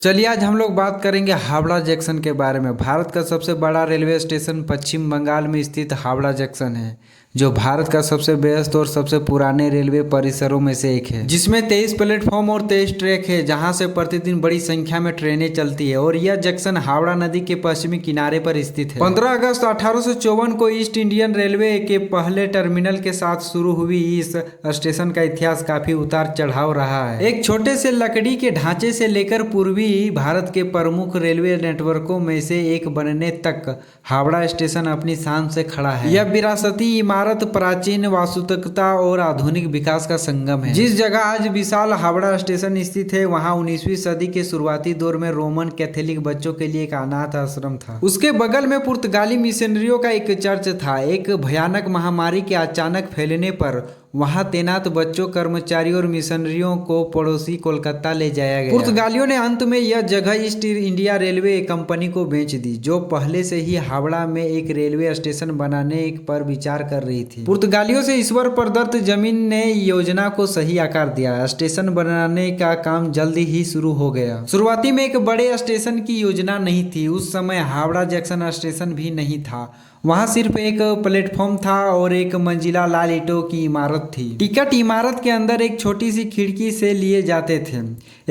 चलिए आज हम लोग बात करेंगे हावड़ा जंक्शन के बारे में। भारत का सबसे बड़ा रेलवे स्टेशन पश्चिम बंगाल में स्थित हावड़ा जंक्शन है, जो भारत का सबसे व्यस्त और सबसे पुराने रेलवे परिसरों में से एक है, जिसमें 23 प्लेटफॉर्म और 23 ट्रैक है, जहां से प्रतिदिन बड़ी संख्या में ट्रेनें चलती है। और यह जंक्शन हावड़ा नदी के पश्चिमी किनारे पर स्थित है। 15 अगस्त 1854 को ईस्ट इंडियन रेलवे के पहले टर्मिनल के साथ शुरू हुई इस स्टेशन का इतिहास काफी उतार चढ़ाव रहा है। एक छोटे से लकड़ी के ढांचे से लेकर पूर्वी भारत के प्रमुख रेलवे नेटवर्कों में से एक बनने तक हावड़ा स्टेशन अपनी शान से खड़ा है। यह विरासती इमारत प्राचीन वास्तुकता और आधुनिक विकास का संगम है। जिस जगह आज विशाल हावड़ा स्टेशन स्थित है, वहां 19वीं सदी के शुरुआती दौर में रोमन कैथोलिक बच्चों के लिए एक अनाथ आश्रम था। उसके बगल में पुर्तगाली मिशनरियों का एक चर्च था। एक भयानक महामारी के अचानक फैलने पर वहां तैनात बच्चों, कर्मचारियों और मिशनरियों को पड़ोसी कोलकाता ले जाया गया। पुर्तगालियों ने अंत में यह जगह ईस्ट इंडिया रेलवे कंपनी को बेच दी, जो पहले से ही हावड़ा में एक रेलवे स्टेशन बनाने पर विचार कर रही थी। पुर्तगालियों से ईश्वर प्रदत्त जमीन ने योजना को सही आकार दिया। स्टेशन बनाने का काम जल्दी ही शुरू हो गया। शुरुआती में एक बड़े स्टेशन की योजना नहीं थी। उस समय हावड़ा जंक्शन स्टेशन भी नहीं था। वहां सिर्फ एक प्लेटफॉर्म था और एक मंजिला लाल ईंटों की इमारत थी। टिकट इमारत के अंदर एक छोटी सी खिड़की से लिए जाते थे।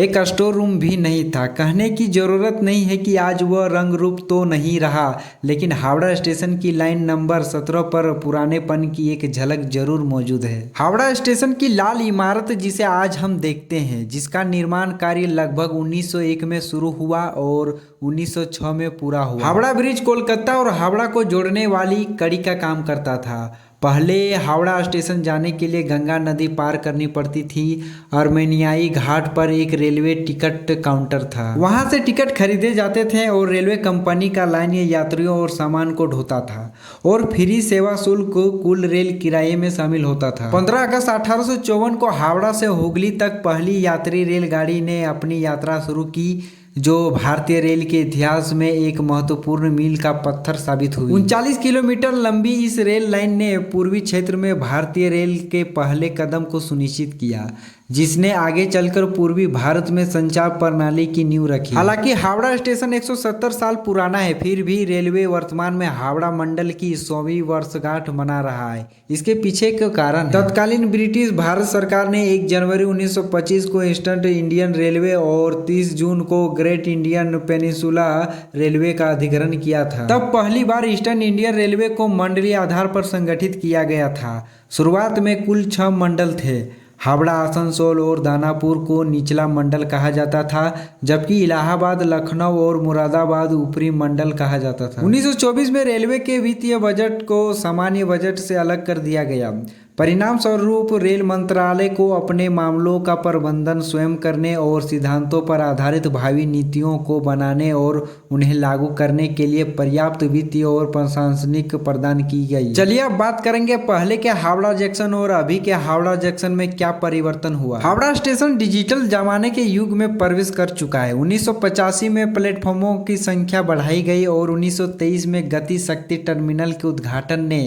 एक स्टोर रूम भी नहीं था। कहने की जरूरत नहीं है कि आज वह रंग रूप तो नहीं रहा, लेकिन हावड़ा स्टेशन की लाइन नंबर 17 पर पुरानेपन की एक झलक जरूर मौजूद है। हावड़ा स्टेशन की लाल इमारत, जिसे आज हम देखते हैं, जिसका निर्माण कार्य लगभग 1901 में शुरू हुआ और 1906 में पूरा हुआ। हावड़ा ब्रिज कोलकाता और हावड़ा को जोड़ने वाली कड़ी का काम करता था। पहले हावड़ा स्टेशन जाने के लिए गंगा नदी पार करनी पड़ती थी। अर्मेनियाई घाट पर एक रेलवे टिकट काउंटर था। वहां से टिकट खरीदे जाते थे और रेलवे कंपनी का लाइन यात्रियों और सामान को ढोता था और फ्री सेवा शुल्क कुल रेल किराए में शामिल होता था। 15 अगस्त 1854 को हावड़ा से हुगली तक पहली यात्री रेलगाड़ी ने अपनी यात्रा शुरू की, जो भारतीय रेल के इतिहास में एक महत्वपूर्ण मील का पत्थर साबित हुई। 39 किलोमीटर लंबी इस रेल लाइन ने पूर्वी क्षेत्र में भारतीय रेल के पहले कदम को सुनिश्चित किया, जिसने आगे चलकर पूर्वी भारत में संचार प्रणाली की नींव रखी। हालांकि हावड़ा स्टेशन 170 साल पुराना है, फिर भी रेलवे वर्तमान में हावड़ा मंडल की 100वीं वर्षगांठ मना रहा है। इसके पीछे का कारण तत्कालीन ब्रिटिश भारत सरकार ने 1 जनवरी 1925 को ईस्टर्न इंडियन रेलवे और 30 जून को ग्रेट इंडियन पेनिनसुला रेलवे का अधिग्रहण किया था। तब पहली बार ईस्टर्न इंडियन रेलवे को मंडलीय आधार पर संगठित किया गया था। शुरुआत में कुल 6 मंडल थे। हावड़ा, आसनसोल और दानापुर को निचला मंडल कहा जाता था, जबकि इलाहाबाद, लखनऊ और मुरादाबाद ऊपरी मंडल कहा जाता था। 1924 में रेलवे के वित्तीय बजट को सामान्य बजट से अलग कर दिया गया। परिणाम स्वरूप रेल मंत्रालय को अपने मामलों का प्रबंधन स्वयं करने और सिद्धांतों पर आधारित भावी नीतियों को बनाने और उन्हें लागू करने के लिए पर्याप्त वित्तीय और प्रशासनिक प्रदान की गई। चलिए अब बात करेंगे पहले के हावड़ा जंक्शन और अभी के हावड़ा जंक्शन में क्या परिवर्तन हुआ। हावड़ा स्टेशन डिजिटल जमाने के युग में प्रवेश कर चुका है। 1985 में प्लेटफॉर्मों की संख्या बढ़ाई गई और 1923 में गति शक्ति टर्मिनल के उद्घाटन ने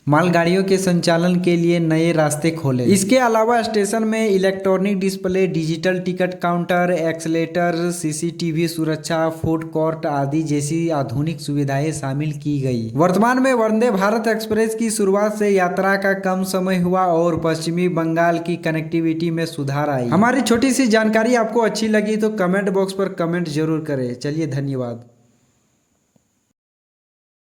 मालगाड़ियों के संचालन के लिए नए रास्ते खोले। इसके अलावा स्टेशन में electronic display, digital ticket counter, escalator, CCTV सुरक्षा, फूड कोर्ट आदि जैसी आधुनिक सुविधाएं शामिल की गई। वर्तमान में वंदे भारत एक्सप्रेस की शुरुआत से यात्रा का कम समय हुआ और पश्चिमी बंगाल की कनेक्टिविटी में सुधार आई। हमारी छोटी सी जानकारी आपको अच्छी लगी तो कमेंट बॉक्स पर कमेंट जरूर करें। चलिए धन्यवाद।